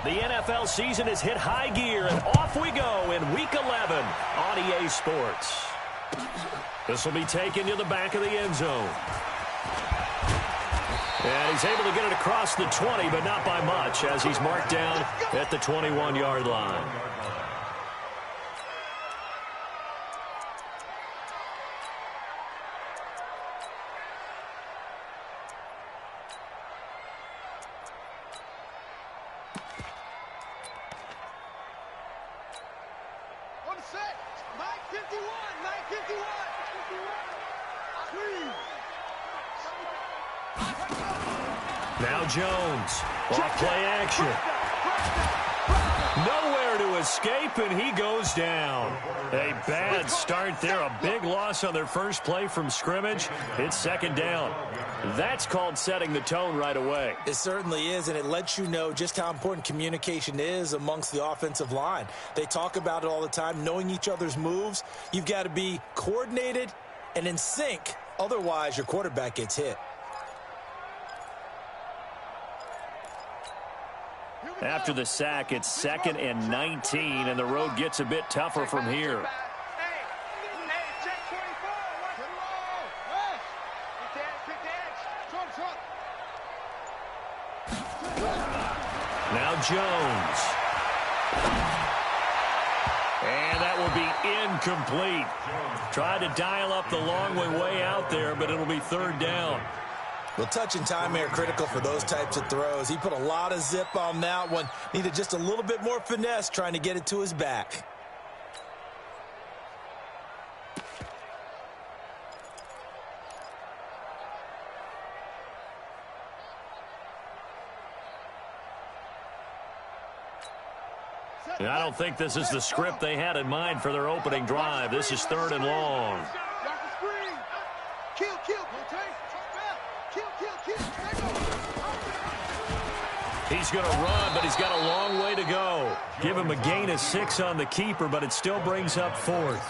The NFL season has hit high gear, and off we go in Week 11 on EA Sports. This will be taken to the back of the end zone. And he's able to get it across the 20, but not by much, as he's marked down at the 21-yard line. Now Jones, off play action. Nowhere to escape, and he goes down. A bad start there, a big loss on their first play from scrimmage. It's second down. That's called setting the tone right away. It certainly is, and it lets you know just how important communication is amongst the offensive line. They talk about it all the time, knowing each other's moves. You've got to be coordinated and in sync. Otherwise, your quarterback gets hit. After the sack, it's 2nd and 19, and the road gets a bit tougher from here. Now Jones. And that will be incomplete. Tried to dial up the long way out there, but it'll be third down. Well, touch and time are critical for those types of throws. He put a lot of zip on that one. Needed just a little bit more finesse trying to get it to his back. And I don't think this is the script they had in mind for their opening drive. This is 3rd and long. He's going to run, but he's got a long way to go. Give him a gain of 6 on the keeper, but it still brings up 4th.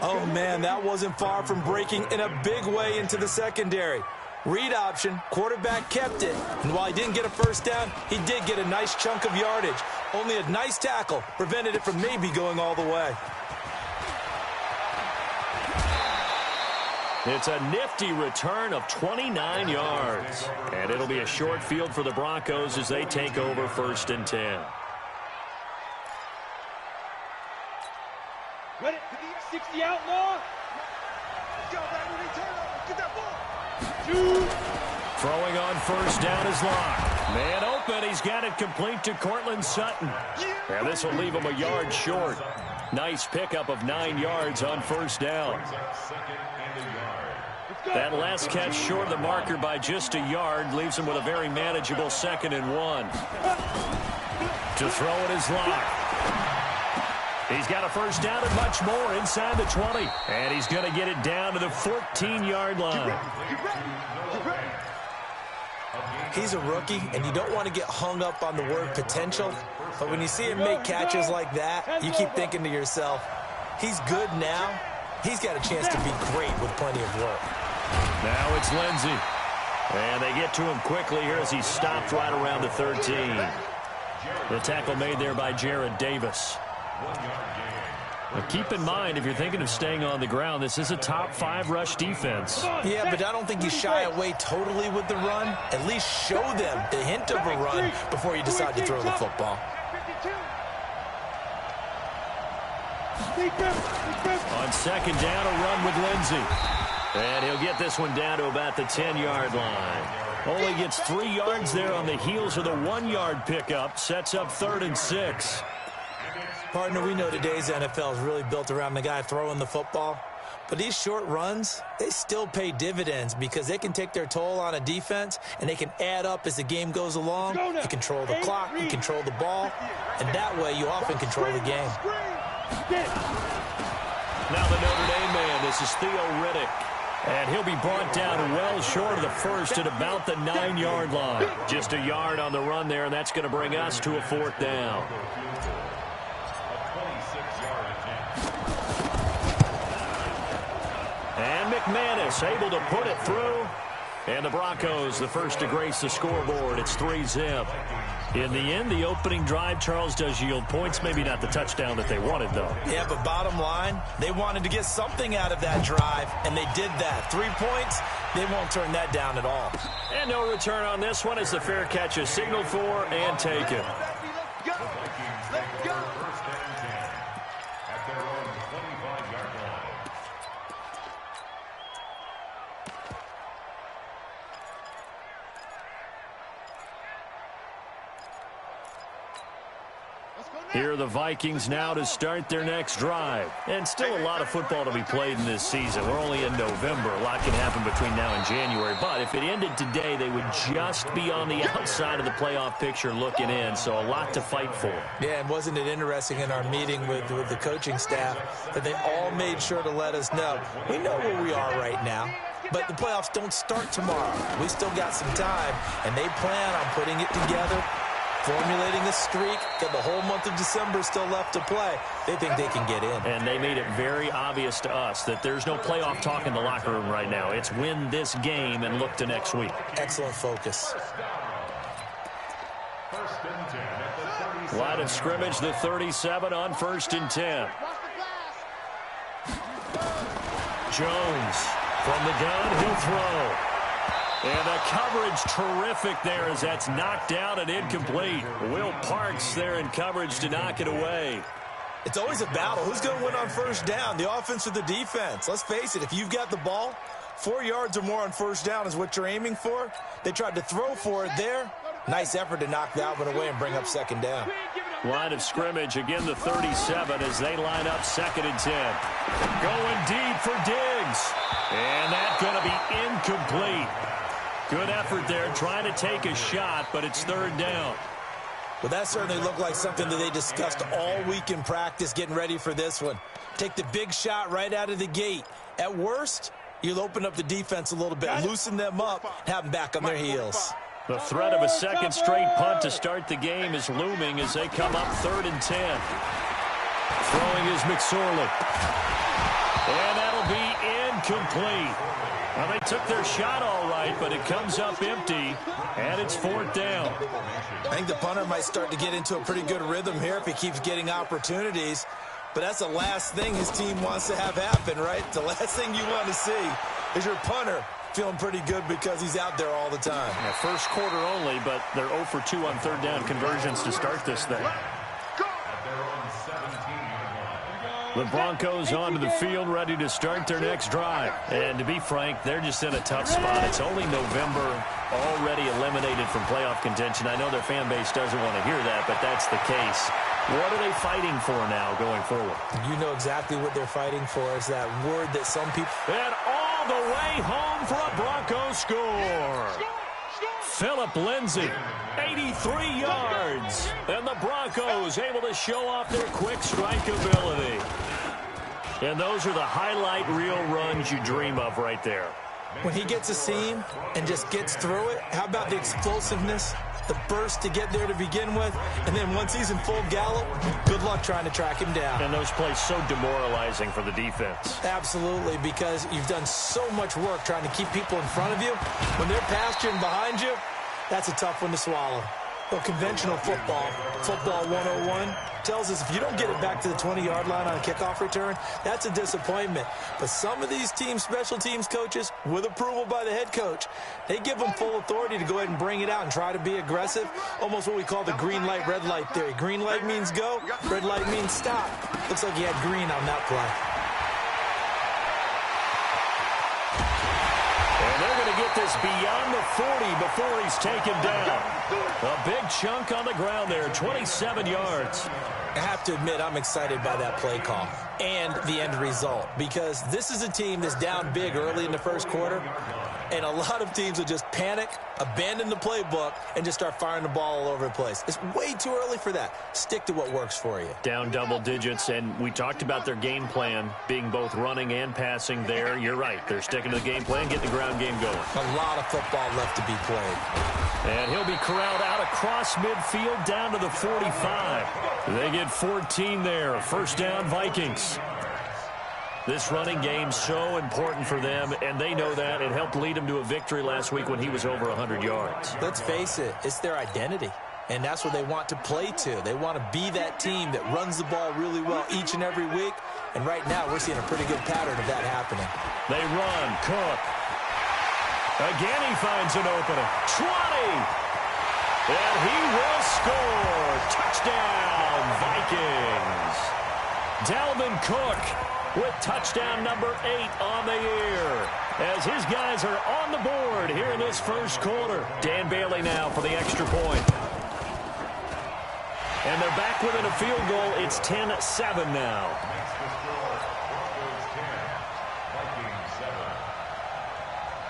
Oh, man, that wasn't far from breaking in a big way into the secondary. Read option, quarterback kept it, and while he didn't get a first down, he did get a nice chunk of yardage. Only a nice tackle prevented it from maybe going all the way. It's a nifty return of 29 yards. And it'll be a short field for the Broncos as they take over 1st and 10. Ready to the 60 outlaw. Get that ball. Throwing on 1st down is Locke. Man open. He's got it complete to Cortland Sutton. And this will leave him a yard short. Nice pickup of 9 yards on 1st down. That last catch short of the marker by just a yard leaves him with a very manageable 2nd and 1. To throw it is Locke. He's got a first down and much more inside the 20. And he's going to get it down to the 14-yard line. He's a rookie, and you don't want to get hung up on the word potential. But when you see him make catches like that, you keep thinking to yourself, he's good now. He's got a chance to be great with plenty of work. Now it's Lindsey. And they get to him quickly here as he stopped right around the 13. The tackle made there by Jared Davis. Now keep in mind, if you're thinking of staying on the ground, this is a top 5 rush defense. Yeah, but I don't think you shy away totally with the run. At least show them the hint of a run before you decide to throw the football. On 2nd down, a run with Lindsey. And he'll get this one down to about the 10-yard line. Only gets 3 yards there on the heels of the 1-yard pickup. Sets up 3rd and 6. Partner, we know today's NFL is really built around the guy throwing the football. But these short runs, they still pay dividends because they can take their toll on a defense, and they can add up as the game goes along. You control the clock, you control the ball, and that way you often control the game. Now the Notre Dame man, this is Theo Riddick. And he'll be brought down well short of the first at about the 9-yard line. Just a yard on the run there, and that's going to bring us to a 4th down. And McManus able to put it through. And the Broncos, the first to grace the scoreboard. It's 3-zip. In the end, the opening drive, Charles, does yield points. Maybe not the touchdown that they wanted, though. Yeah, but bottom line, they wanted to get something out of that drive, and they did that. 3 points, they won't turn that down at all. And no return on this one as the fair catch is signaled for and taken. Let's go. Here are the Vikings now to start their next drive. And still a lot of football to be played in this season. We're only in November. A lot can happen between now and January. But if it ended today, they would just be on the outside of the playoff picture looking in. So a lot to fight for. Yeah, and wasn't it interesting in our meeting with the coaching staff that they all made sure to let us know, we know where we are right now, but the playoffs don't start tomorrow. We still got some time, and they plan on putting it together, formulating a streak, got the whole month of December still left to play. They think they can get in. And they made it very obvious to us that there's no playoff talk in the locker room right now. It's win this game and look to next week. Excellent focus. Line of scrimmage, the 37 on 1st and 10. Jones from the gun, he'll throw. And the coverage terrific there as that's knocked down and incomplete. Will Parks there in coverage to knock it away. It's always a battle. Who's going to win on first down, the offense or the defense? Let's face it, if you've got the ball, 4 yards or more on first down is what you're aiming for. They tried to throw for it there. Nice effort to knock that one away and bring up second down. Line of scrimmage, again the 37 as they line up 2nd and 10. Going deep for Diggs. And that's going to be incomplete. Good effort there, trying to take a shot, but it's 3rd down. Well, that certainly looked like something that they discussed all week in practice, getting ready for this one. Take the big shot right out of the gate. At worst, you'll open up the defense a little bit, loosen them up, have them back on their heels. The threat of a second straight punt to start the game is looming as they come up 3rd and 10. Throwing is McSorley. And that'll be incomplete. Well, they took their shot all right, but it comes up empty, and it's 4th down. I think the punter might start to get into a pretty good rhythm here if he keeps getting opportunities. But that's the last thing his team wants to have happen, right? The last thing you want to see is your punter feeling pretty good because he's out there all the time. Yeah, first quarter only, but they're 0 for 2 on 3rd down conversions to start this thing. The Broncos onto the field, ready to start their next drive. And to be frank, they're just in a tough spot. It's only November, already eliminated from playoff contention. I know their fan base doesn't want to hear that, but that's the case. What are they fighting for now going forward? You know exactly what they're fighting for. Is that word that some people... And all the way home for a Broncos score. Phillip Lindsay, 83 yards. And the Broncos able to show off their quick strike ability. And those are the highlight reel runs you dream of right there. When he gets a seam and just gets through it, how about the explosiveness, the burst to get there to begin with, and then once he's in full gallop, good luck trying to track him down. And those plays so demoralizing for the defense. Absolutely, because you've done so much work trying to keep people in front of you. When they're past you and behind you, that's a tough one to swallow. Well, conventional football 101, tells us if you don't get it back to the 20-yard line on a kickoff return, that's a disappointment. But some of these teams, special teams coaches, with approval by the head coach, they give them full authority to go ahead and bring it out and try to be aggressive, almost what we call the green light, red light theory. Green light means go, red light means stop. Looks like he had green on that play. Get this beyond the 40 before he's taken down. A big chunk on the ground there, 27 yards. I have to admit, I'm excited by that play call and the end result, because this is a team that's down big early in the first quarter, and a lot of teams will just panic, abandon the playbook, and just start firing the ball all over the place. It's way too early for that. Stick to what works for you. Down double digits, and we talked about their game plan being both running and passing there. You're right. They're sticking to the game plan, getting the ground game going. A lot of football left to be played. And he'll be corralled out across midfield down to the 45. They get 14 there. First down, Vikings. This running game's so important for them, and they know that. It helped lead them to a victory last week when he was over 100 yards. Let's face it, it's their identity, and that's what they want to play to. They want to be that team that runs the ball really well each and every week, and right now we're seeing a pretty good pattern of that happening. They run. Cook. Again he finds an opening. 20! And he will score. Touchdown, Vikings. Dalvin Cook with touchdown number 8 on the year, as his guys are on the board here in this first quarter. Dan Bailey now for the extra point. And they're back within a field goal. It's 10-7 now.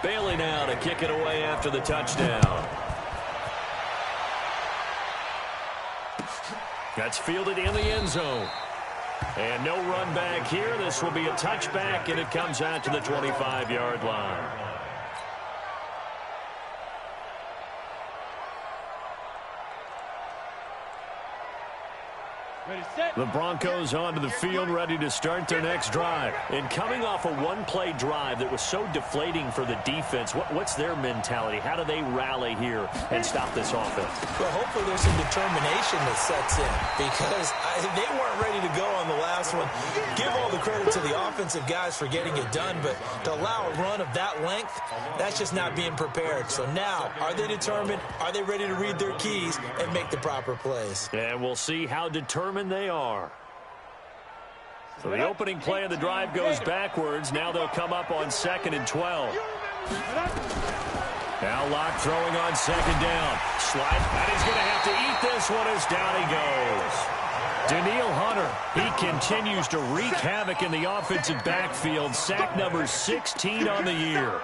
Bailey now to kick it away after the touchdown. That's fielded in the end zone. And no run back here. This will be a touchback, and it comes out to the 25-yard line. The Broncos onto the field, ready to start their next drive. And coming off a one-play drive that was so deflating for the defense, what's their mentality? How do they rally here and stop this offense? Well, hopefully there's some determination that sets in, because they weren't ready to go on the last one. Give all the credit to the offensive guys for getting it done, but to allow a run of that length, that's just not being prepared. So now, are they determined? Are they ready to read their keys and make the proper plays? And we'll see how determined they are. So the opening play of the drive goes backwards. Now they'll come up on 2nd and 12. Now Locke throwing on 2nd down. Slide, and he's going to have to eat this one as down he goes. Danielle Hunter, he continues to wreak havoc in the offensive backfield. Sack number 16 on the year.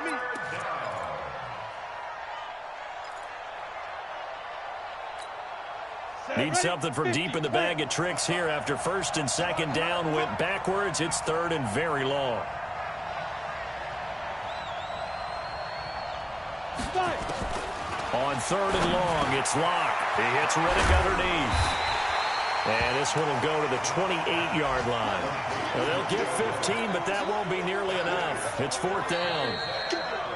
Need something from deep in the bag of tricks here after 1st and 2nd down went backwards. It's 3rd and very long. On 3rd and long, it's Locke. He hits Riddick underneath. And this one will go to the 28-yard line. Well, they'll get 15, but that won't be nearly enough. It's 4th down.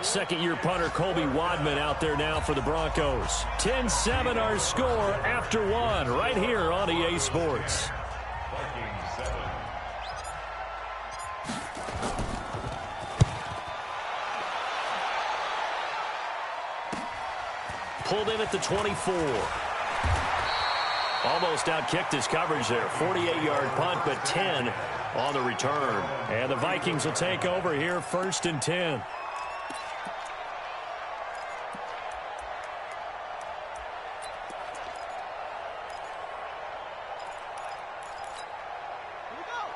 Second-year punter Colby Wadman out there now for the Broncos. 10-7 our score after one right here on EA Sports. Pulled in at the 24. Almost outkicked his coverage there. 48-yard punt, but 10 on the return. And the Vikings will take over here 1st and 10.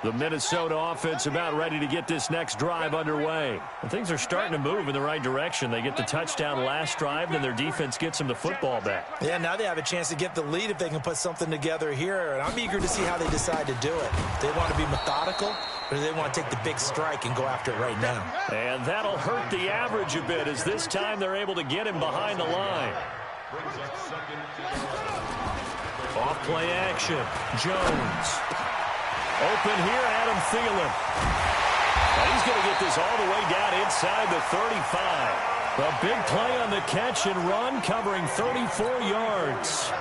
The Minnesota offense about ready to get this next drive underway. And things are starting to move in the right direction. They get the touchdown last drive, then their defense gets them the football back. Yeah, now they have a chance to get the lead if they can put something together here. And I'm eager to see how they decide to do it. They want to be methodical, or do they want to take the big strike and go after it right now? And that'll hurt the average a bit, as this time they're able to get him behind the line. Off play action. Jones. Open here, Adam Thielen. Now he's going to get this all the way down inside the 35. A big play on the catch and run, covering 34 yards.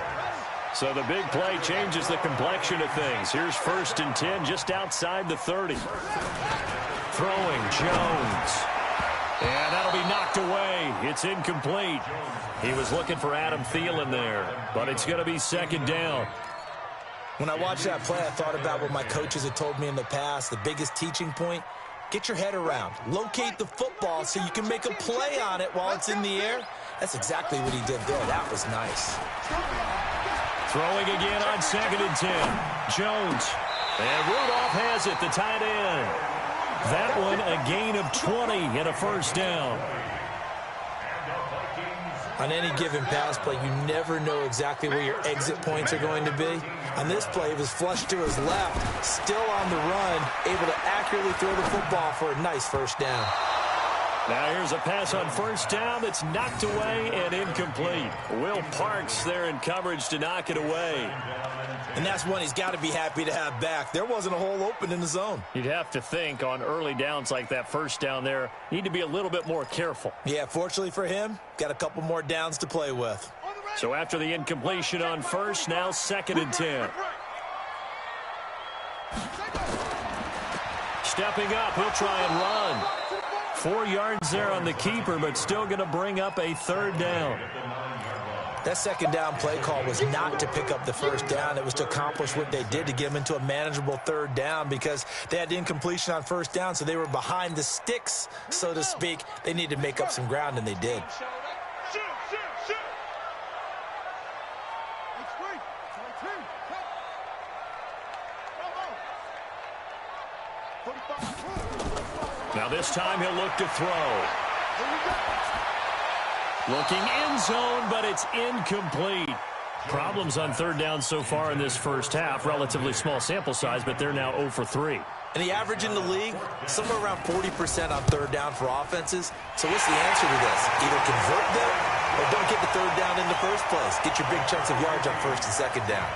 So the big play changes the complexion of things. Here's 1st and 10 just outside the 30. Throwing Jones. And that'll be knocked away. It's incomplete. He was looking for Adam Thielen there, but it's going to be 2nd down. When I watched that play, I thought about what my coaches had told me in the past. The biggest teaching point, get your head around. Locate the football so you can make a play on it while it's in the air. That's exactly what he did there. That was nice. Throwing again on 2nd and 10. Jones. And Rudolph has it, the tight end. That one a gain of 20 and a 1st down. On any given pass play, you never know exactly where your exit points are going to be. On this play, it was flushed to his left, still on the run, able to accurately throw the football for a nice 1st down. Now here's a pass on first down that's knocked away and incomplete. Will Parks there in coverage to knock it away. And that's one he's got to be happy to have back. There wasn't a hole open in the zone. You'd have to think on early downs like that first down there, need to be a little bit more careful. Yeah, fortunately for him, got a couple more downs to play with. So after the incompletion on first, now 2nd and 10. Stepping up, he'll try and run. 4 yards there on the keeper, but still going to bring up a 3rd down. That 2nd down play call was not to pick up the 1st down. It was to accomplish what they did, to get them into a manageable 3rd down, because they had incompletion on 1st down, so they were behind the sticks, so to speak. They needed to make up some ground, and they did. Now this time he'll look to throw. Looking end zone, but it's incomplete. Problems on 3rd down so far in this first half. Relatively small sample size, but they're now 0 for 3. And the average in the league, somewhere around 40% on 3rd down for offenses. So what's the answer to this? Either convert them or don't get the 3rd down in the first place. Get your big chunks of yards on 1st and 2nd down.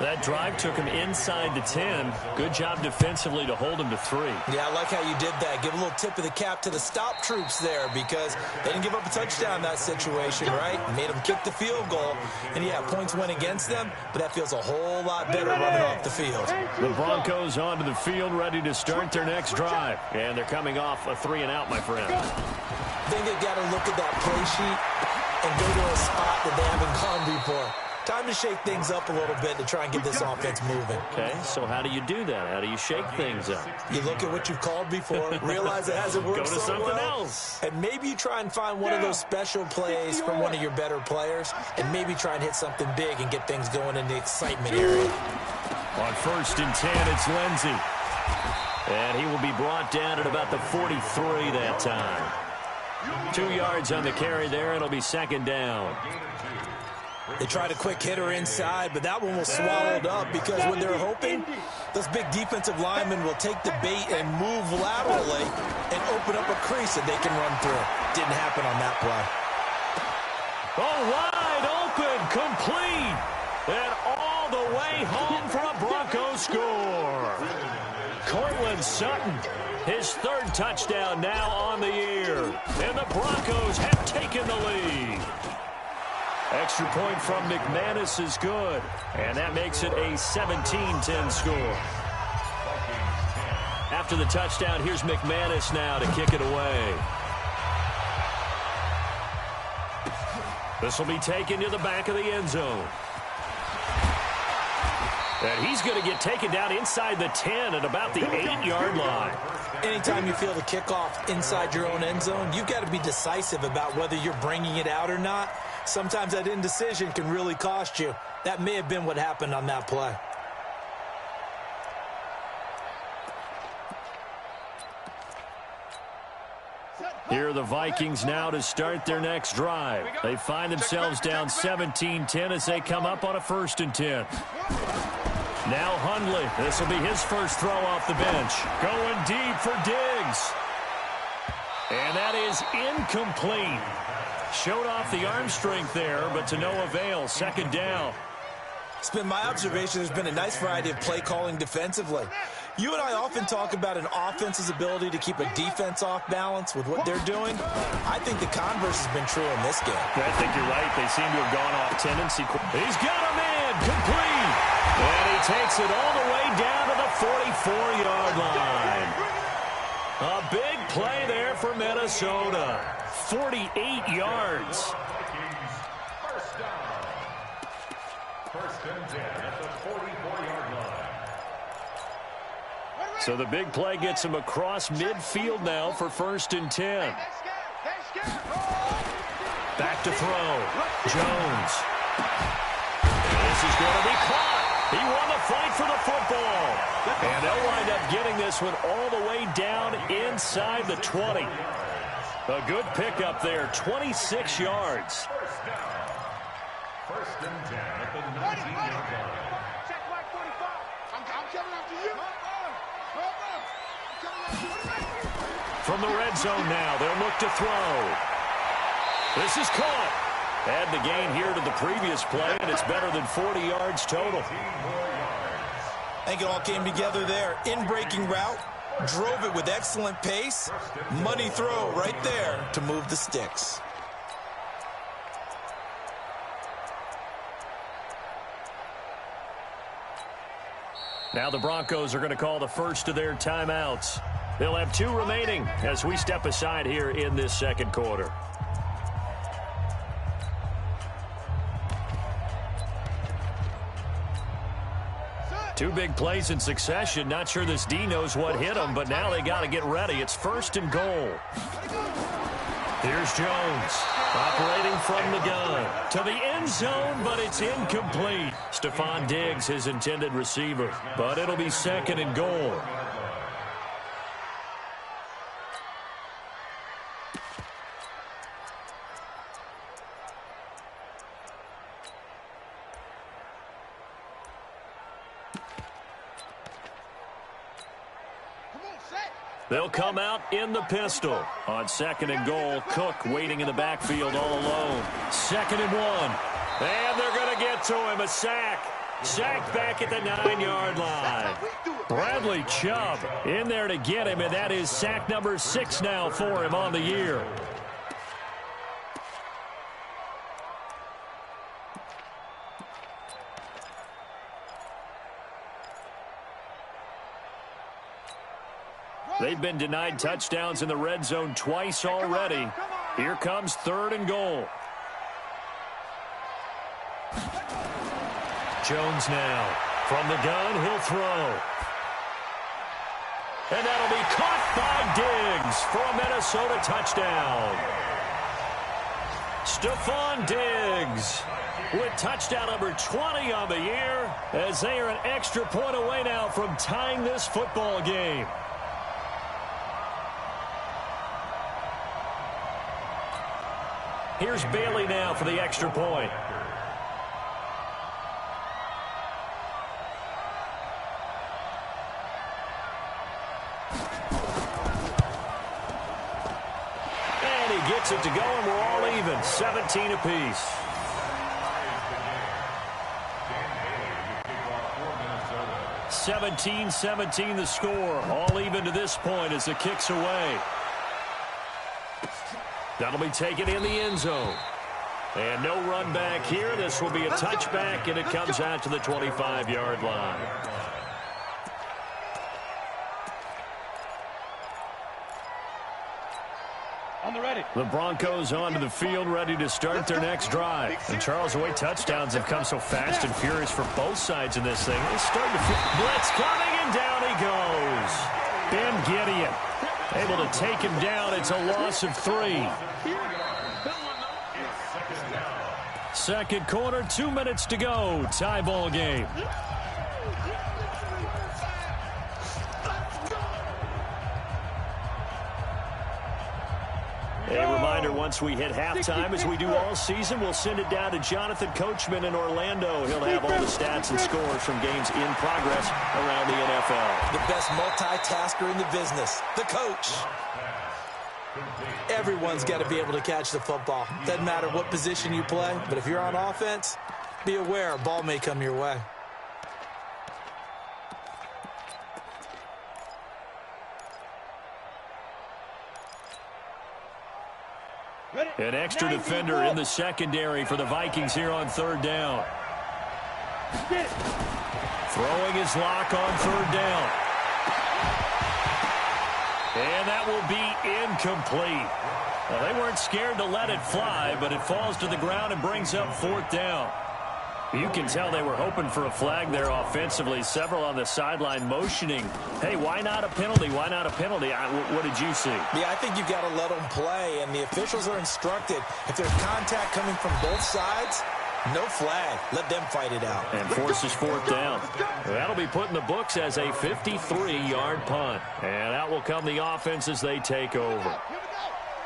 That drive took him inside the 10. Good job defensively to hold him to 3. Yeah, I like how you did that. Give a little tip of the cap to the stop troops there, because they didn't give up a touchdown in that situation, right? Made them kick the field goal. And, yeah, points went against them, but that feels a whole lot better running off the field. The Broncos onto the field, ready to start their next drive. And they're coming off a 3-and-out, my friend. I think they've got to look at that play sheet and go to a spot that they haven't gone before. Time to shake things up a little bit to try and get this offense moving. Okay, so how do you do that? How do you shake things up? You look at what you've called before, realize it hasn't worked so well. Go to something else. And maybe you try and find one of those special plays from one of your better players, and maybe try and hit something big and get things going in the excitement area. On 1st and 10, it's Lindsey. And he will be brought down at about the 43 that time. 2 yards on the carry there, and it'll be 2nd down. They tried a quick hitter inside, but that one was swallowed up, because when they're hoping, those big defensive linemen will take the bait and move laterally and open up a crease that they can run through. Didn't happen on that play. Oh, wide open, complete, and all the way home for a Broncos score. Cortland Sutton, his 3rd touchdown now on the year, and the Broncos have taken the lead. Extra point from McManus is good, and that makes it a 17-10 score. After the touchdown, here's McManus now to kick it away. This will be taken to the back of the end zone. And he's going to get taken down inside the 10 at about the 8-yard line. Anytime you feel the kickoff inside your own end zone, you've got to be decisive about whether you're bringing it out or not. Sometimes that indecision can really cost you. That may have been what happened on that play. Here are the Vikings now to start their next drive. They find themselves down 17-10 as they come up on a 1st and 10. Now Hundley. This will be his first throw off the bench. Going deep for Diggs. And that is incomplete. Showed off the arm strength there, but to no avail. 2nd down. It's been my observation there's been a nice variety of play calling defensively. You and I often talk about an offense's ability to keep a defense off balance with what they're doing. I think the converse has been true in this game. I think you're right. They seem to have gone off tendency. He's got a man complete. And he takes it all the way down to the 44-yard line. A big play there for Minnesota. 48 yards. So the big play gets him across midfield now for 1st and 10. Back to throw. Jones. This is going to be caught. He won the fight for the football. And they'll wind up getting this one all the way down inside the 20. A good pickup there, 26 yards. 1st and 10 at the 19-yard line. Check back 45. I'm coming after you. From the red zone now, they'll look to throw. This is caught. Add the gain here to the previous play, and it's better than 40 yards total. I think it all came together there. In-breaking route, drove it with excellent pace. Money throw right there to move the sticks. Now the Broncos are going to call the first of their timeouts. They'll have 2 remaining as we step aside here in this second quarter. Two big plays in succession. Not sure this D knows what hit him, but now they got to get ready. It's 1st and goal. Here's Jones, operating from the gun. To the end zone, but it's incomplete. Stephon Diggs, his intended receiver. But it'll be 2nd and goal. They'll come out in the pistol. On 2nd and goal, Cook waiting in the backfield all alone. 2nd and 1. And they're going to get to him. A sack. Sacked back at the 9-yard line. Bradley Chubb in there to get him, and that is sack number 6 now for him on the year. They've been denied touchdowns in the red zone twice already. Here comes 3rd and goal. Jones now. From the gun, he'll throw. And that'll be caught by Diggs for a Minnesota touchdown. Stephon Diggs with touchdown number 20 on the year, as they are an extra point away now from tying this football game. Here's Bailey now for the extra point. And he gets it to go, and we're all even. 17 apiece. (17-17) the score. All even to this point as the kick's away. That'll be taken in the end zone. And no run back here. This will be a touchback, and it comes out to the 25-yard line. The Broncos onto the field, ready to start their next drive. And Charles, the way touchdowns have come so fast and furious for both sides in this thing, it's starting to feel... Blitz coming, and down he goes. Ben Gideon able to take him down. It's a loss of 3. Second quarter, 2 minutes to go. Tie ball game. A reminder, once we hit halftime, as we do all season, we'll send it down to Jonathan Coachman in Orlando. He'll have all the stats and scores from games in progress around the NFL. The best multitasker in the business, the coach. Everyone's got to be able to catch the football. Doesn't matter what position you play, but if you're on offense, be aware a ball may come your way. An extra defender in the secondary for the Vikings here on 3rd down. Throwing his lock on 3rd down. And that will be incomplete. Well, they weren't scared to let it fly, but it falls to the ground and brings up 4th down. You can tell they were hoping for a flag there offensively. Several on the sideline motioning, hey, why not a penalty? Why not a penalty? What did you see? Yeah, I think you've got to let them play, and the officials are instructed. If there's contact coming from both sides, no flag. Let them fight it out. And forces 4th down. That'll be put in the books as a 53-yard punt. And out will come the offense as they take over.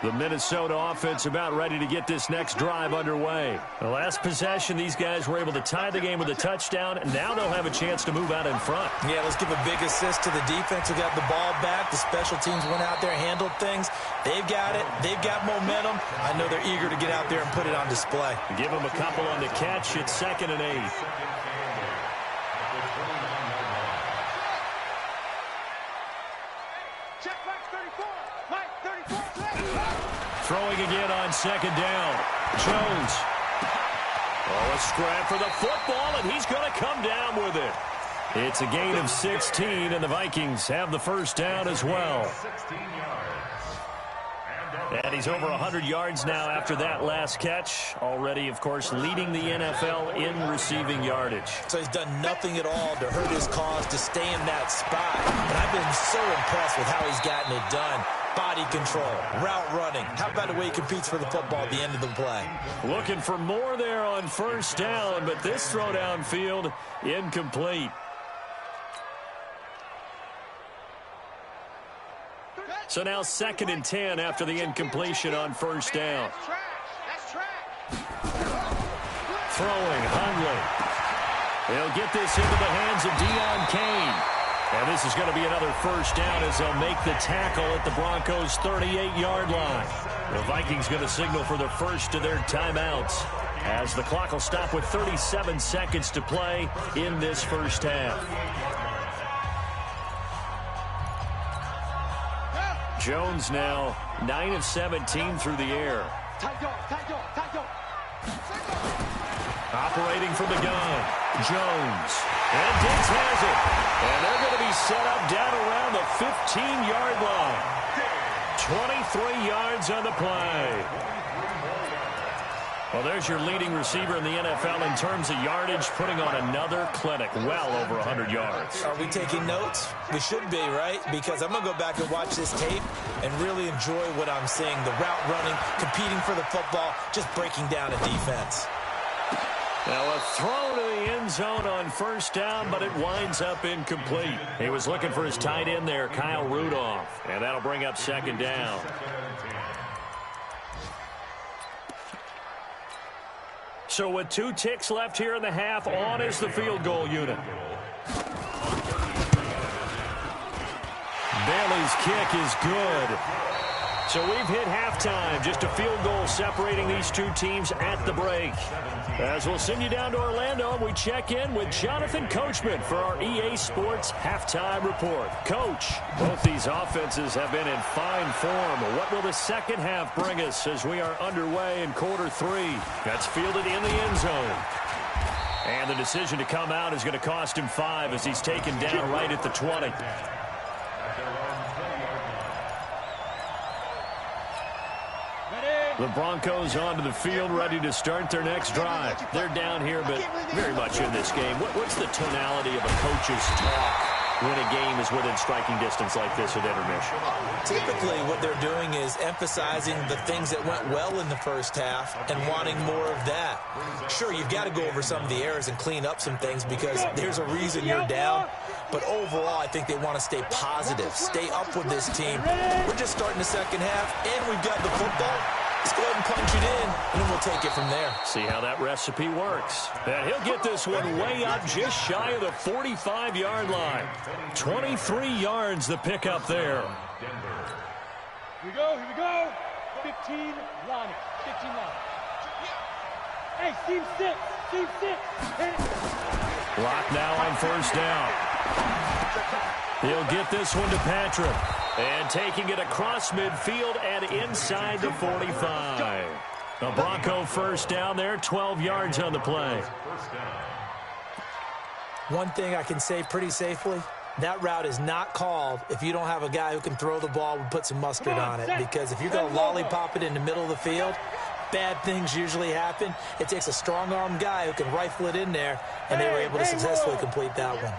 The Minnesota offense about ready to get this next drive underway. The last possession, these guys were able to tie the game with a touchdown, and now they'll have a chance to move out in front. Yeah, let's give a big assist to the defense who got the ball back. The special teams went out there, handled things. They've got it. They've got momentum. I know they're eager to get out there and put it on display. Give them a couple on the catch. It's 2nd and 8. Throwing again on 2nd down. Jones. Oh, a scrap for the football, and he's going to come down with it. It's a gain of 16, and the Vikings have the first down as well. And he's over 100 yards now after that last catch. Already, of course, leading the NFL in receiving yardage. So he's done nothing at all to hurt his cause, to stay in that spot. And I've been so impressed with how he's gotten it done. Body control, route running. How about the way he competes for the football at the end of the play? Looking for more there on 1st down, but this throw downfield incomplete. So now 2nd and 10 after the incompletion on 1st down. Throwing, Hundley. They'll get this into the hands of Deion Kane. And this is going to be another 1st down as they'll make the tackle at the Broncos' 38-yard line. The Vikings going to signal for the first of their timeouts as the clock will stop with 37 seconds to play in this first half. Jones now 9 of 17 through the air. Operating from the gun, Jones. And Diggs has it. And they're going to be set up down around the 15-yard line. 23 yards on the play. Well, there's your leading receiver in the NFL in terms of yardage, putting on another clinic, well over 100 yards. Are we taking notes? We should be, right? Because I'm going to go back and watch this tape and really enjoy what I'm seeing. The route running, competing for the football, just breaking down a defense. Now a throw to the end zone on 1st down, but it winds up incomplete. He was looking for his tight end there, Kyle Rudolph, and that'll bring up 2nd down. So with 2 ticks left here in the half, on is the field goal unit. Bailey's kick is good. So we've hit halftime, just a field goal separating these two teams at the break. As we'll send you down to Orlando, we check in with Jonathan Coachman for our EA Sports Halftime Report. Coach, both these offenses have been in fine form. What will the second half bring us as we are underway in quarter 3? That's fielded in the end zone. And the decision to come out is going to cost him 5 as he's taken down right at the 20. The Broncos onto the field, ready to start their next drive. They're down here, but very much in this game. What's the tonality of a coach's talk when a game is within striking distance like this at intermission? Typically, what they're doing is emphasizing the things that went well in the first half and wanting more of that. Sure, you've got to go over some of the errors and clean up some things because there's a reason you're down. But overall, I think they want to stay positive, stay up with this team. We're just starting the second half, and we've got the football. Let's go ahead and punch it in, and then we'll take it from there. See how that recipe works. And he'll get this one way up just shy of the 45-yard line. 23 yards the pickup there. Here we go. 15 line. 15 line. Hey, team 6. Lock now on 1st down. He'll get this one to Patrick. And taking it across midfield and inside the 45. A Bronco 1st down there, 12 yards on the play. One thing I can say pretty safely, that route is not called if you don't have a guy who can throw the ball and put some mustard on it. Because if you're going to lollipop it in the middle of the field, bad things usually happen. It takes a strong-arm guy who can rifle it in there, and they were able to successfully complete that one.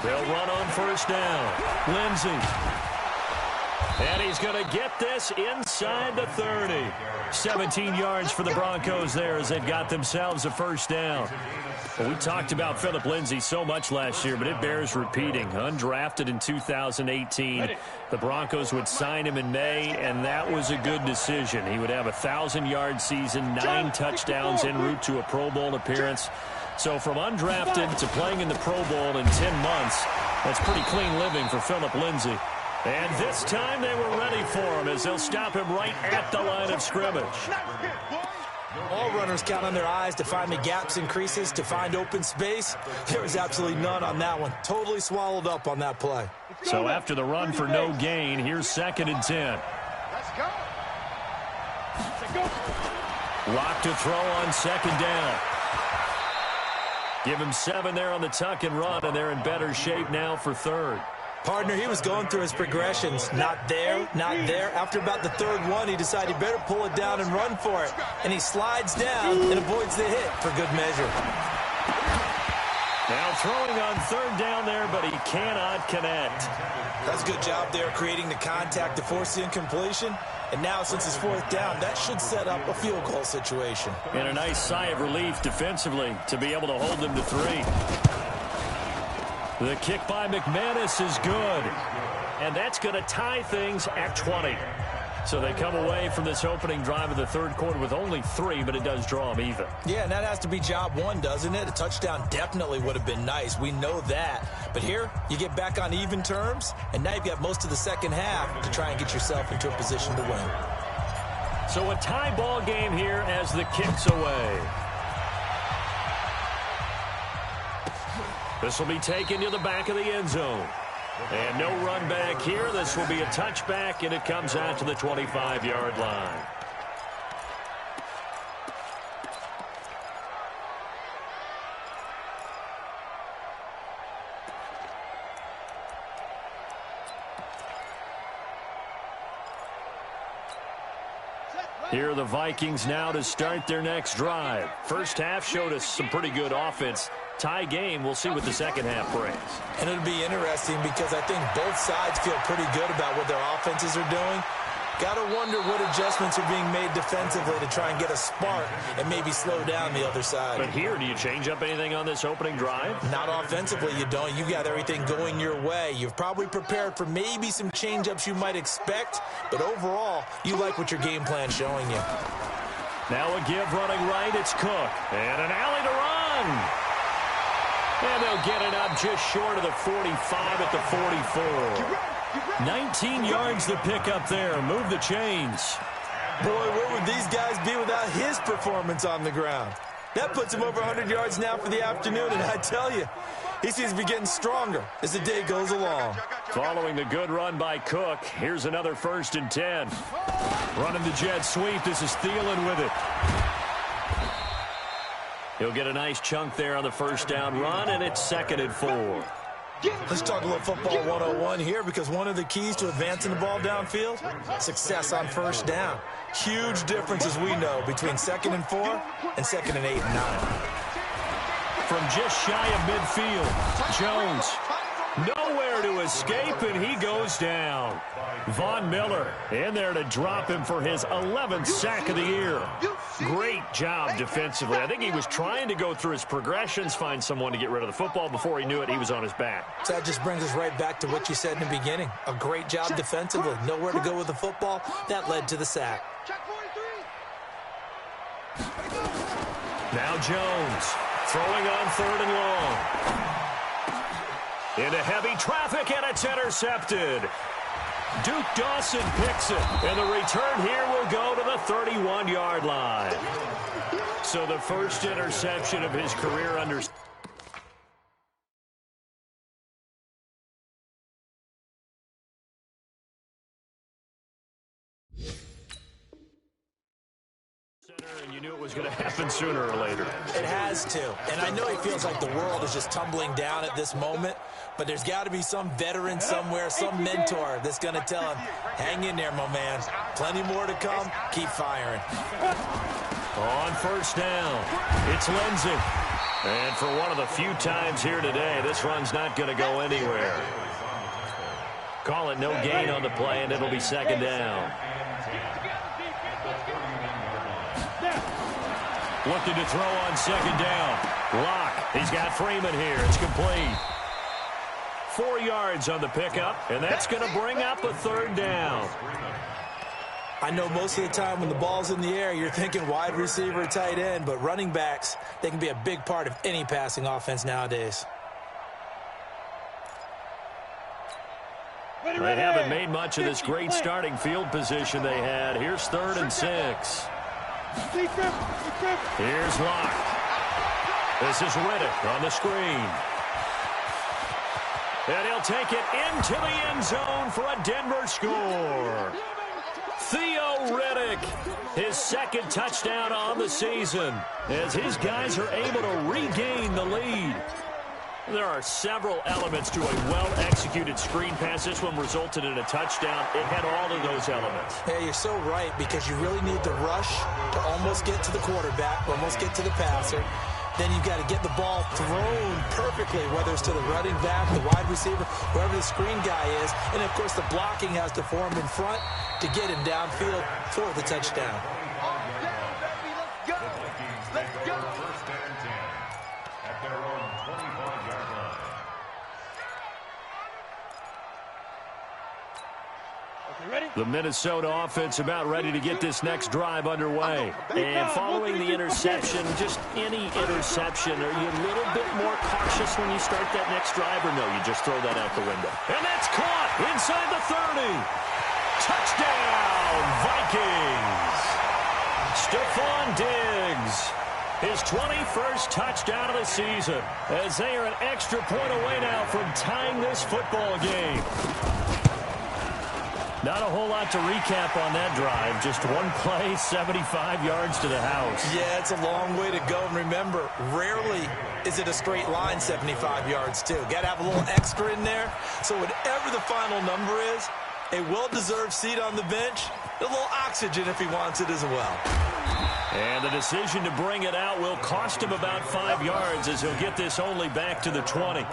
They'll run on 1st down. Lindsey. And he's going to get this inside the 30. 17 yards for the Broncos there as they've got themselves a 1st down. Well, we talked about Phillip Lindsay so much last year, but it bears repeating. Undrafted in 2018, the Broncos would sign him in May, and that was a good decision. He would have a 1,000-yard season, 9 touchdowns en route to a Pro Bowl appearance. So from undrafted to playing in the Pro Bowl in 10 months, that's pretty clean living for Phillip Lindsay. And this time they were ready for him as they'll stop him right at the line of scrimmage. All runners count on their eyes to find the gaps and creases, to find open space. There was absolutely none on that one. Totally swallowed up on that play. So after the run for no gain, here's 2nd and 10. Let's go. Lock to throw on 2nd down. Give him 7 there on the tuck and run, and they're in better shape now for 3rd. Partner, he was going through his progressions. Not there, not there. After about the 3rd one, he decided he better pull it down and run for it. And he slides down and avoids the hit for good measure. Now throwing on 3rd down there, but he cannot connect. That's a good job there creating the contact to force the incompletion. And now, since it's 4th down, that should set up a field goal situation. And a nice sigh of relief defensively to be able to hold them to 3. The kick by McManus is good. And that's going to tie things at 20. So they come away from this opening drive of the 3rd quarter with only 3, but it does draw them even. Yeah, and that has to be job 1, doesn't it? A touchdown definitely would have been nice. We know that. But here, you get back on even terms, and now you've got most of the second half to try and get yourself into a position to win. So a tie ball game here as the kick's away. This will be taken to the back of the end zone. And no run back here. This will be a touchback, and it comes out to the 25-yard line. Here are the Vikings now to start their next drive. First half showed us some pretty good offense. Tie game, we'll see what the second half brings. And it'll be interesting because I think both sides feel pretty good about what their offenses are doing. Got to wonder what adjustments are being made defensively to try and get a spark and maybe slow down the other side. But here, do you change up anything on this opening drive? Not offensively, you don't. You got everything going your way. You've probably prepared for maybe some change-ups you might expect, but overall, you like what your game plan's showing you. Now a give running right, it's Cook. And an alley to run. And they'll get it up just short of the 45 at the 44. 19 yards to pick up there. Move the chains. Boy, where would these guys be without his performance on the ground? That puts him over 100 yards now for the afternoon, and I tell you, he seems to be getting stronger as the day goes along. Following the good run by Cook, here's another 1st and 10. Running the jet sweep. This is Thielen with it. He'll get a nice chunk there on the 1st down run, and it's 2nd and 4. Let's talk a little football 101 here, because one of the keys to advancing the ball downfield, success on 1st down. Huge difference, as we know, between 2nd and 4 and 2nd and 8 and 9. From just shy of midfield, Jones nowhere to escape, and he goes down. Von Miller in there to drop him for his 11th sack of the year. Great job defensively. I think he was trying to go through his progressions, find someone to get rid of the football. Before he knew it, he was on his back. So that just brings us right back to what you said in the beginning. A great job defensively. Nowhere to go with the football. That led to the sack. Now Jones throwing on 3rd and long. Into heavy traffic, and it's intercepted. Duke Dawson picks it, and the return here will go to the 31-yard line. So the first interception of his career under and you knew it was going to happen sooner or later. It has to. And I know he feels like the world is just tumbling down at this moment, but there's got to be some veteran somewhere, some mentor that's going to tell him, hang in there, my man. Plenty more to come. Keep firing. On 1st down, it's Lindsay. And for one of the few times here today, this run's not going to go anywhere. Call it no gain on the play, and it'll be 2nd down. Looking to throw on second down. Locke. He's got Freeman here. It's complete. 4 yards on the pickup, and that's going to bring up a third down. I know most of the time when the ball's in the air, you're thinking wide receiver, tight end, but running backs, they can be a big part of any passing offense nowadays. They haven't made much of this great starting field position they had. Here's 3rd and 6. Here's Locke. This is Riddick on the screen. And he'll take it into the end zone for a Denver score. Theo Riddick, his 2nd touchdown on the season, as his guys are able to regain the lead. There are several elements to a well-executed screen pass. This one resulted in a touchdown. It had all of those elements. Yeah, you're so right, because you really need to rush to almost get to the quarterback, almost get to the passer. Then you've got to get the ball thrown perfectly, whether it's to the running back, the wide receiver, wherever the screen guy is. And, of course, the blocking has to form in front to get him downfield for the touchdown. The Minnesota offense about ready to get this next drive underway. And following the interception, just any interception, are you a little bit more cautious when you start that next drive, or no, you just throw that out the window? And that's caught inside the 30. Touchdown, Vikings. Stephon Diggs, his 21st touchdown of the season, as they are an extra point away now from tying this football game. Not a whole lot to recap on that drive. Just one play, 75 yards to the house. Yeah, it's a long way to go. And remember, rarely is it a straight line 75 yards, too. Got to have a little extra in there. So whatever the final number is, a well-deserved seat on the bench, a little oxygen if he wants it as well. And the decision to bring it out will cost him about 5 yards, as he'll get this only back to the 20.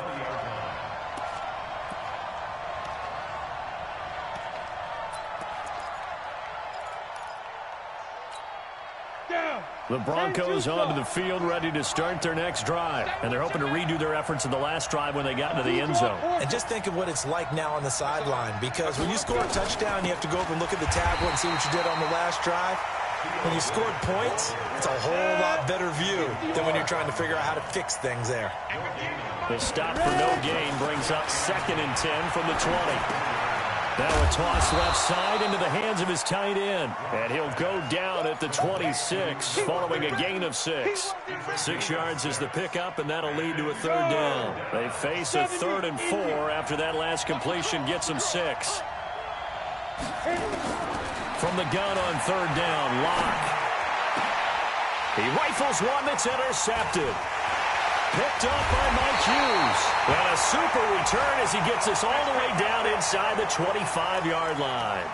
The Broncos onto the field, ready to start their next drive. And they're hoping to redo their efforts in the last drive when they got into the end zone. And just think of what it's like now on the sideline, because when you score a touchdown, you have to go over and look at the tablet and see what you did on the last drive. When you scored points, it's a whole lot better view than when you're trying to figure out how to fix things there. The stop for no gain brings up 2nd and 10 from the 20. Now a toss left side into the hands of his tight end. And he'll go down at the 26 following a gain of 6. 6 yards is the pickup, and that'll lead to a 3rd down. They face a 3rd and 4 after that last completion gets them 6. From the gun on 3rd down, Locke. He rifles one that's intercepted. Picked up by Mike Hughes. And a super return as he gets us all the way down inside the 25-yard line.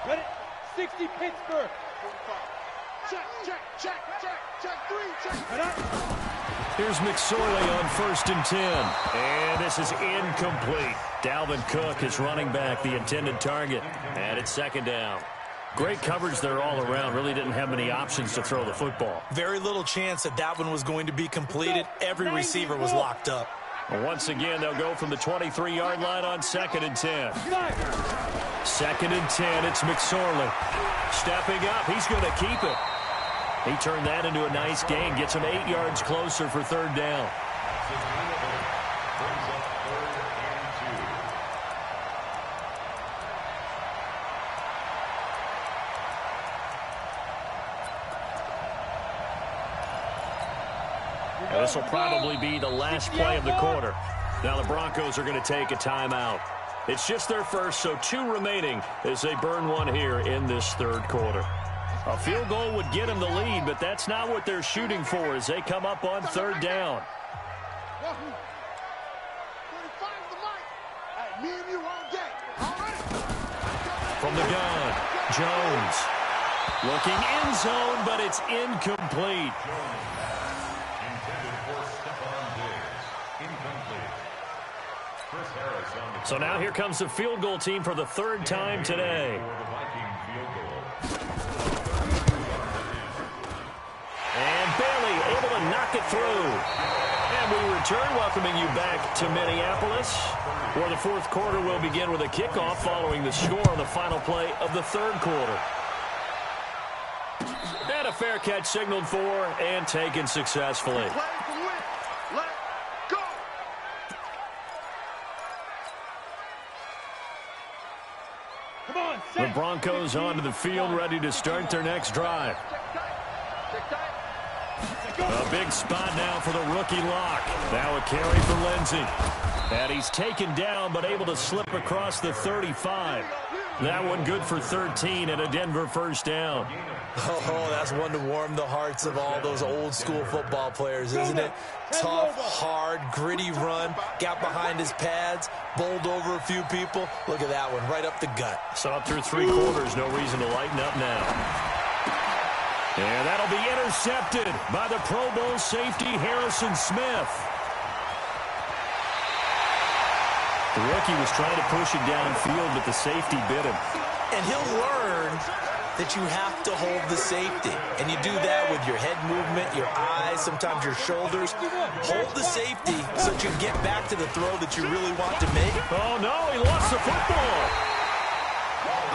Ready? 60 Pittsburgh. Check, 3, check. Here's McSorley on 1st and 10. And this is incomplete. Dalvin Cook is running back, the intended target. And it's 2nd down. Great coverage there all around. Really didn't have many options to throw the football. Very little chance that one was going to be completed. Every receiver was locked up. And once again, they'll go from the 23-yard line on 2nd and 10. 2nd and 10, it's McSorley. Stepping up, he's going to keep it. He turned that into a nice gain. Gets him 8 yards closer for 3rd down. And this will probably be the last play of the quarter. Now the Broncos are going to take a timeout. It's just their first, so 2 remaining as they burn one here in this 3rd quarter. A field goal would get them the lead, but that's not what they're shooting for as they come up on 3rd down. From the gun, Jones. Looking end zone, but it's incomplete. So now here comes the field goal team for the 3rd time today. through. And we return, welcoming you back to Minneapolis, where the fourth quarter will begin with a kickoff following the score on the final play of the third quarter. And a fair catch signaled for and taken successfully. The Broncos onto the field, ready to start their next drive. A big spot now for the rookie lock. Now a carry for Lindsey. And he's taken down, but able to slip across the 35. That one good for 13 and a Denver first down. Oh, that's one to warm the hearts of all those old school football players, isn't it? Tough, hard, gritty run. Got behind his pads, bowled over a few people. Look at that one, right up the gut. Saw through three quarters, no reason to lighten up now. And that'll be intercepted by the Pro Bowl safety Harrison Smith. The rookie was trying to push it downfield, but the safety bit him. And he'll learn that you have to hold the safety. And you do that with your head movement, your eyes, sometimes your shoulders. Hold the safety so that you get back to the throw that you really want to make. Oh, no, he lost the football.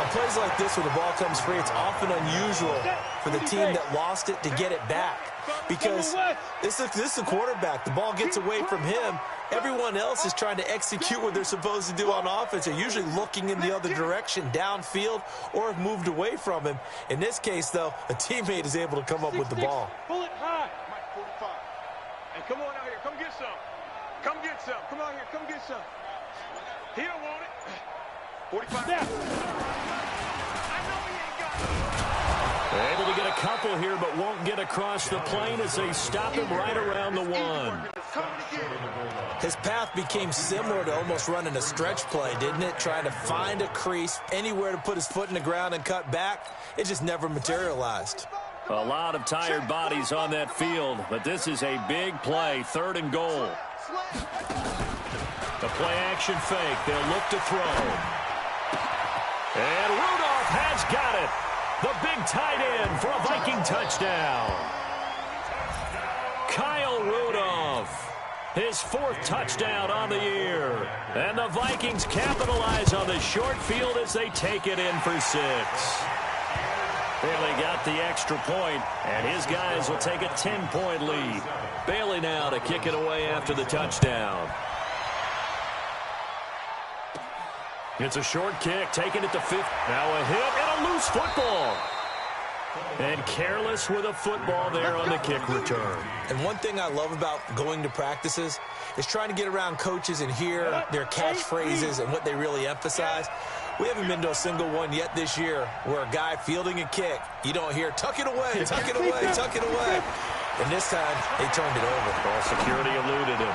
On plays like this where the ball comes free, it's often unusual for the team that lost it to get it back. Because this is the quarterback. The ball gets away from him. Everyone else is trying to execute what they're supposed to do on offense. They're usually looking in the other direction, downfield, or have moved away from him. In this case, though, a teammate is able to come up with the ball. Pull it high. Mike, 45. And come on out here. Come get some. Come get some. Come out here. Come get some. He don't want it. 45. Now. I know he ain't got it. Able to get a couple here, but won't get across the plane as they stop him right around the one. His path became similar to almost running a stretch play, didn't it? Trying to find a crease, anywhere to put his foot in the ground and cut back. It just never materialized. A lot of tired bodies on that field, but this is a big play, 3rd and goal. The play action fake, they'll look to throw. And Rudolph has got it. The big tight end for a Viking touchdown. Kyle Rudolph. His 4th touchdown on the year. And the Vikings capitalize on the short field as they take it in for 6. Bailey got the extra point, and his guys will take a 10-point lead. Bailey now to kick it away after the touchdown. It's a short kick, taking it to 5. Now a hit and a loose football. And careless with a football there on the kick return. And one thing I love about going to practices is trying to get around coaches and hear their catchphrases and what they really emphasize. We haven't been to a single one yet this year where a guy fielding a kick, you don't hear, tuck it away, tuck it away, tuck it away. And this time, they turned it over. Ball security eluded him.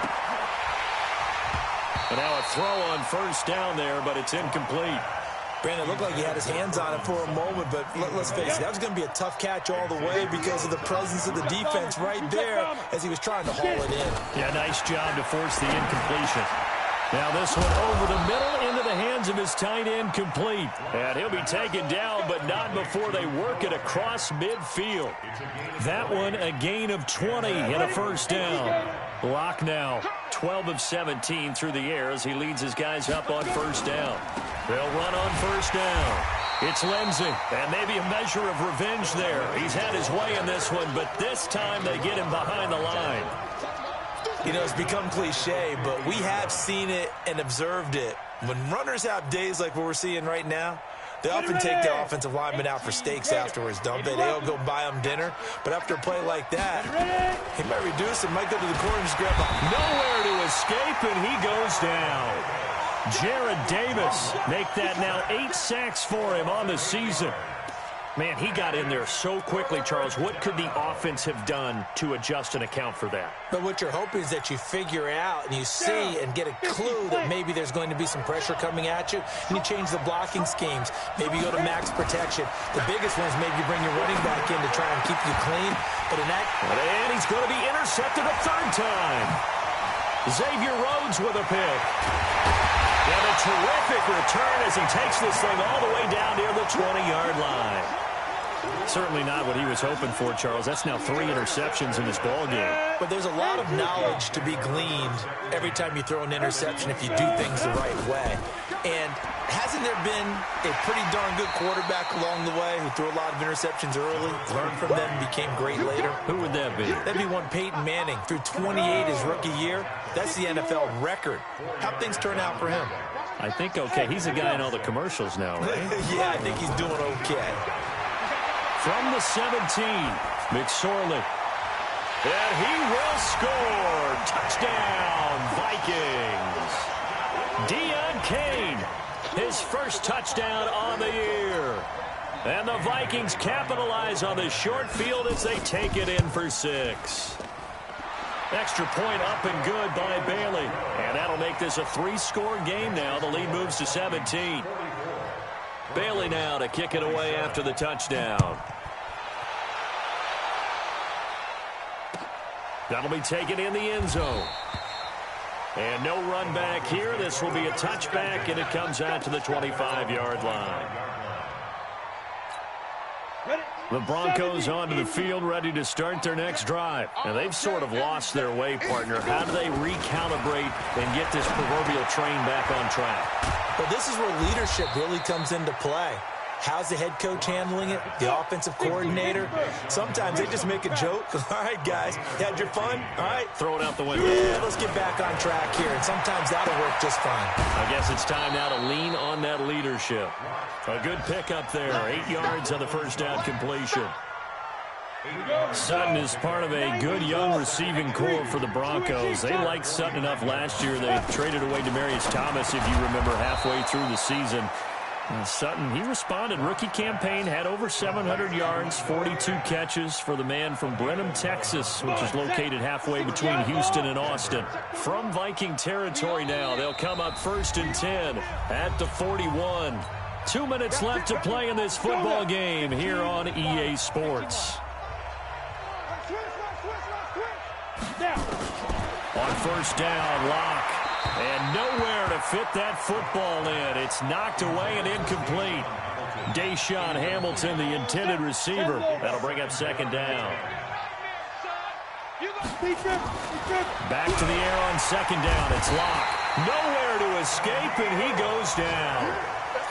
And now a throw on 1st down there, but it's incomplete. Brandon, it looked like he had his hands on it for a moment, but let's face it, that was going to be a tough catch all the way because of the presence of the defense right there as he was trying to haul it in. Yeah, nice job to force the incompletion. Now this one over the middle into the hands of his tight end, complete. And he'll be taken down, but not before they work it across midfield. That one a gain of 20 and a 1st down. Block now, 12 of 17 through the air as he leads his guys up on 1st down. They'll run on 1st down. It's Lindsey, and maybe a measure of revenge there. He's had his way in this one, but this time they get him behind the line. You know, it's become cliche, but we have seen it and observed it. When runners have days like what we're seeing right now, they often take the offensive lineman out for steaks afterwards, don't they? They'll go buy them dinner. But after a play like that, he might reduce it, might go to the corner and just grab a... Nowhere to escape, and he goes down. Jared Davis make that now 8 sacks for him on the season. Man, he got in there so quickly, Charles. What could the offense have done to adjust and account for that? But what you're hoping is that you figure out and you see and get a clue that maybe there's going to be some pressure coming at you, and you change the blocking schemes. Maybe you go to max protection. The biggest one is maybe you bring your running back in to try and keep you clean. But in that... And he's going to be intercepted a 3rd time. Xavier Rhodes with a pick. And a terrific return as he takes this thing all the way down near the 20-yard line. So certainly not what he was hoping for, Charles. That's now 3 interceptions in this ball game. But there's a lot of knowledge to be gleaned every time you throw an interception if you do things the right way. And hasn't there been a pretty darn good quarterback along the way who threw a lot of interceptions early, learned from them, and became great later? Who would that be? That'd be one Peyton Manning. Threw 28 his rookie year. That's the NFL record. How'd things turn out for him? I think okay. He's a guy in all the commercials now, right? Yeah, I think he's doing okay. From the 17, McSorley. And he will score. Touchdown, Vikings. Deon Cain, his first touchdown on the year. And the Vikings capitalize on the short field as they take it in for 6. Extra point up and good by Bailey. And that'll make this a 3-score game now. The lead moves to 17. Bailey now to kick it away after the touchdown. That'll be taken in the end zone. And no run back here. This will be a touchback, and it comes out to the 25-yard line. The Broncos onto the field, ready to start their next drive. And they've sort of lost their way, partner. How do they recalibrate and get this proverbial train back on track? Well, this is where leadership really comes into play. How's the head coach handling it? The offensive coordinator? Sometimes they just make a joke. All right, guys, you had your fun? All right. Throw it out the window. Yeah, let's get back on track here. And sometimes that'll work just fine. I guess it's time now to lean on that leadership. A good pickup there. 8 yards on the first down completion. Sutton is part of a good young receiving core for the Broncos. They liked Sutton enough last year. They traded away Demaryius Thomas, if you remember, halfway through the season. Sutton, he responded. Rookie campaign, had over 700 yards, 42 catches for the man from Brenham, Texas, which is located halfway between Houston and Austin. From Viking territory now, they'll come up 1st and 10 at the 41. 2 minutes left to play in this football game here on EA Sports. On first down, Locke. And nowhere to fit that football in. It's knocked away and incomplete. Deshaun Hamilton, the intended receiver. That'll bring up 2nd down. Back to the air on 2nd down. It's Locke. Nowhere to escape, and he goes down.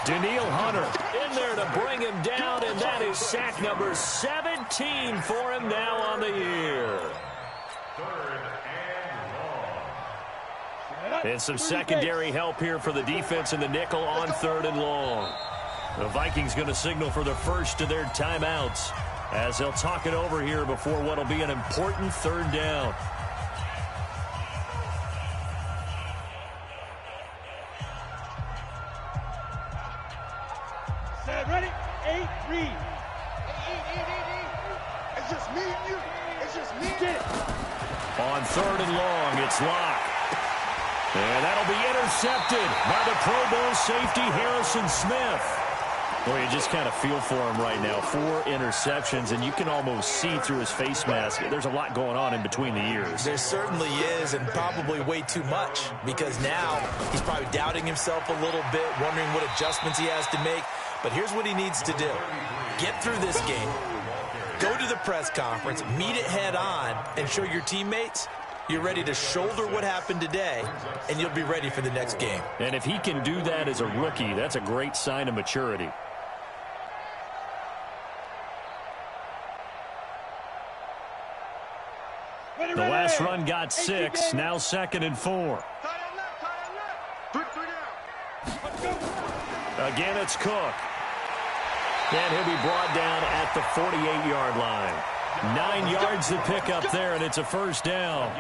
Daniil Hunter in there to bring him down, and that is sack number 17 for him now on the year. And some secondary help here for the defense in the nickel on 3rd and long. The Vikings going to signal for the first of their timeouts as they'll talk it over here before what will be an important 3rd down. Set, ready? 8, read. It's just me and you. It's just me. Get it. On 3rd and long, it's Locke. And that'll be intercepted by the Pro Bowl safety, Harrison Smith. Boy, you just kind of feel for him right now. 4 interceptions, and you can almost see through his face mask. There's a lot going on in between the ears. There certainly is, and probably way too much, because now he's probably doubting himself a little bit, wondering what adjustments he has to make. But here's what he needs to do. Get through this game. Go to the press conference, meet it head on, and show your teammates you're ready to shoulder what happened today, and you'll be ready for the next game. And if he can do that as a rookie, that's a great sign of maturity. The last run got 6, now 2nd and 4. Again, it's Cook. And he'll be brought down at the 48-yard line. 9 yards to pick up there, and it's a 1st down.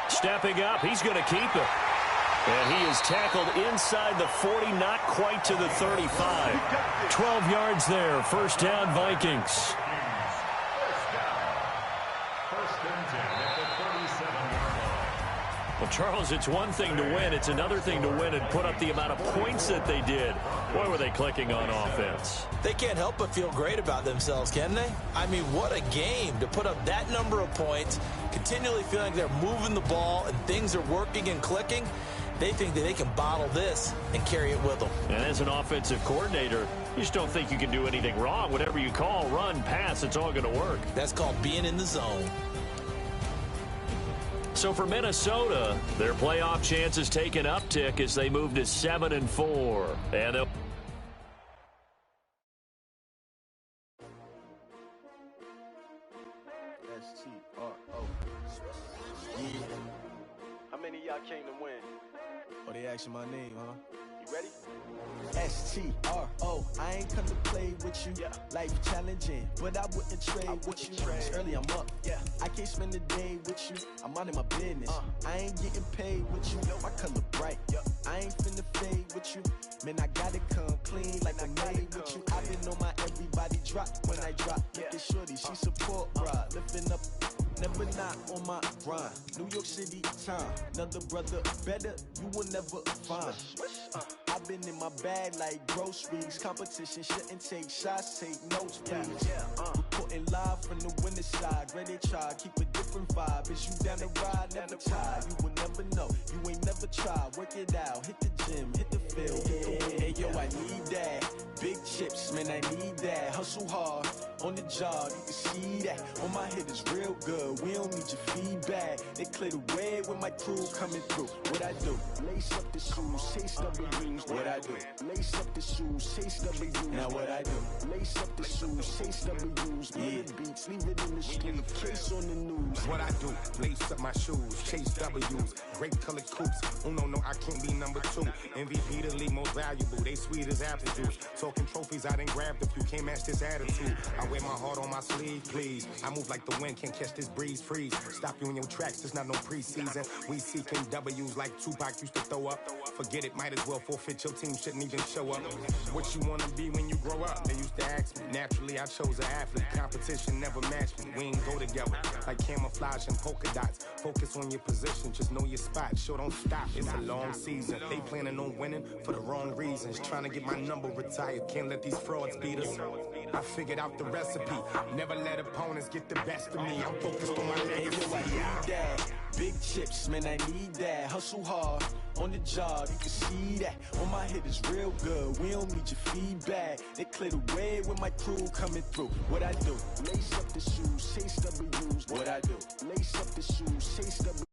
Stepping up, he's going to keep it. And he is tackled inside the 40, not quite to the 35. 12 yards there, 1st down Vikings. Well, Charles, it's one thing to win. It's another thing to win and put up the amount of points that they did. Boy, were they clicking on offense. They can't help but feel great about themselves, can they? I mean, what a game to put up that number of points continually feeling like they're moving the ball and things are working and clicking, they think that they can bottle this and carry it with them. And as an offensive coordinator, you just don't think you can do anything wrong. Whatever you call, run, pass, it's all going to work. That's called being in the zone. So for Minnesota, their playoff chances take an uptick as they move to 7-4. And they'll S-T-R-O. Yeah. How many of y'all came to win? Oh, they asking my name, huh? You ready? S-T-R-O. I ain't come to play with you. Yeah. Life challenging, but I wouldn't trade with you. It's early, I'm up. Yeah. I can't spend the day with you. I'm out of my business. I ain't getting paid with you. My color bright. I ain't finna fade with you. Man, I gotta come clean like I made with you. I been on my everybody drop when I drop. Look at shorty, she support, bruh. Lifting up, never not on my grind. New York City time, another brother better, you will never find. I've been in my bag like groceries. Competition shouldn't take shots, take notes, please. Reporting live from the winter side. Ready to try, keep a different vibe. Is you down the ride, never tired. You will never know, you ain't never tried. Work it out, hit the gym, hit the field. Hey yo, I need that. Big chips, man, I need that. Hustle hard, on the job, you can see that. On my head is real good, we don't need your feedback. They clear the way with my crew coming through. What I do? Lace up the shoes, chase W's. What I do? Lace up the shoes, chase W's. Now what I do? Lace up the shoes, chase W's. Yeah, beats, leave it in the street, case on the news. What I do? Lace up my shoes, chase W's. Grape colored coops. Oh no, I can't be number 2. MVP the league most valuable. They sweet as apple juice. Talking trophies, I didn't grab the few. Can't match this attitude. I wear my heart on my sleeve, please. I move like the wind, can't catch this breeze. Freeze. Stop you in your tracks. There's not no preseason. We seeking W's like Tupac used to throw up. Forget it, might as well forfeit. Your team shouldn't even show up. What you wanna be when you grow up? They used to ask me. Naturally, I chose an athlete. Competition never matched me. We ain't go together like camouflage and polka dots. Focus on your position, just know your spot. Sure, don't stop. It's a long season. They planning on winning for the wrong reasons. Trying to get my number retired. Can't let these frauds beat us. I figured out the recipe. Never let opponents get the best of me. I'm focused on my legacy. I need that. Big chips, man, I need that. Hustle hard, on the job, you can see that. On my head is real good, we don't need your feedback. They clear the way with my crew coming through. What I do? Lace up the shoes, chase W's. What I do? Lace up the shoes, chase W's.